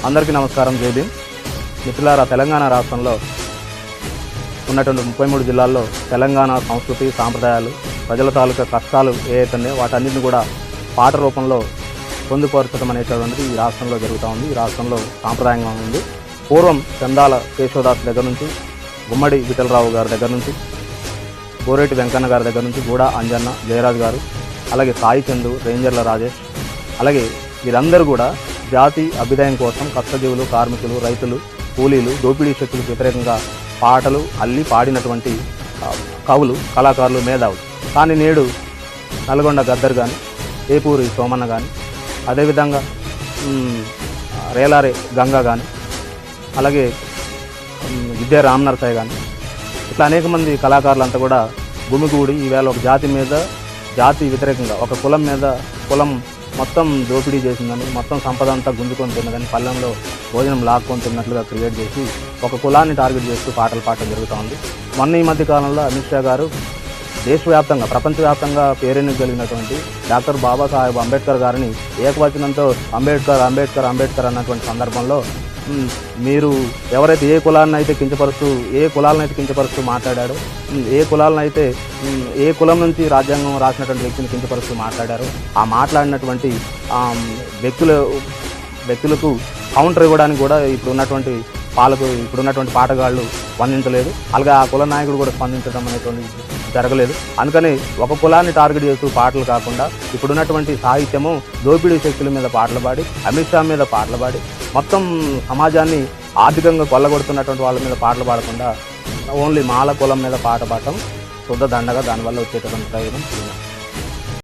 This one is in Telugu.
అందరికీ నమస్కారం. జై భీమ్. మిత్రులారా, తెలంగాణ రాష్ట్రంలో ఉన్నటువంటి 33 జిల్లాల్లో తెలంగాణ సంస్కృతి సాంప్రదాయాలు ప్రజల తాలూకా కష్టాలు ఏవైతున్నాయో వాటన్నిటిని కూడా పాట రూపంలో పొందుపరచడం అనేటువంటిది ఈ రాష్ట్రంలో జరుగుతూ ఉంది. ఈ రాష్ట్రంలో సాంప్రదాయంగా ఉంది. పూర్వం చందాల కేశవదాస్ దగ్గర నుంచి, గుమ్మడి విఠలరావు గారి దగ్గర నుంచి, గోరేటి వెంకన్న గారి దగ్గర నుంచి, గూడా అంజన్న, జయరాజ్ గారు, అలాగే సాయి చందు, రేంజర్ల రాజేష్, అలాగే వీరందరూ కూడా జాతి అభ్యుదయం కోసం కష్టజీవులు, కార్మికులు, రైతులు, కూలీలు, దోపిడీ శక్తులకు వ్యతిరేకంగా పాటలు అల్లి పాడినటువంటి కవులు, కళాకారులు, మేధావులు. కానీ నేడు నల్గొండ గద్దర్ కానీ, ఏపూరి సోమన్న కానీ, అదేవిధంగా రేలారే గంగా కానీ, అలాగే విద్యా రామనరసాయి కానీ, ఇట్లా అనేక మంది కళాకారులంతా కూడా గుమిగూడి ఈవేళ ఒక జాతి వ్యతిరేకంగా, ఒక కులం మీద కులం మొత్తం దోపిడీ చేసిందని, మొత్తం సంపద అంతా గుంజుకొని తిన్నదని, పల్లెంలో భోజనం లాక్కొని తిన్నట్లుగా క్రియేట్ చేసి ఒక కులాన్ని టార్గెట్ చేస్తూ పాటలు పాడటం జరుగుతూ ఉంది. మొన్న ఈ మధ్య కాలంలో అమిత్ షా గారు దేశవ్యాప్తంగా, ప్రపంచవ్యాప్తంగా పేరెన్నికగలిగినటువంటి డాక్టర్ బాబాసాహెబ్ అంబేద్కర్ గారిని ఏకవచనంతో అంబేద్కర్ అంబేద్కర్ అంబేద్కర్ అన్నటువంటి సందర్భంలో మీరు ఎవరైతే ఏ కులాన్ని అయితే కించపరుస్తూ, ఏ కులాలను అయితే కించపరుస్తూ మాట్లాడారో, ఏ కులాలను అయితే ఏ కులం నుంచి రాజ్యాంగం రాసినటువంటి వ్యక్తిని కించపరుస్తూ మాట్లాడారో, ఆ మాట్లాడినటువంటి వ్యక్తులకు కౌంటర్ ఇవ్వడానికి కూడా ఇప్పుడున్నటువంటి పాటగాళ్ళు స్పందించలేదు. అలాగే ఆ కుల నాయకుడు కూడా స్పందించడం అనేటువంటి జరగలేదు. అందుకని ఒక కులాన్ని టార్గెట్ చేస్తూ పాటలు కాకుండా ఇప్పుడున్నటువంటి సాహిత్యము దోపిడీ శక్తుల మీద పాటలు పాడి, అమిత్ షా మీద పాటలు పాడి, మొత్తం సమాజాన్ని ఆర్థికంగా కొల్లగొడుతున్నటువంటి వాళ్ళ మీద పాటలు పాడకుండా ఓన్లీ మాల కులం మీద పాట పాడటం శుద్ధ దండగా, దానివల్ల వచ్చేటటువంటి ప్రయోజనం.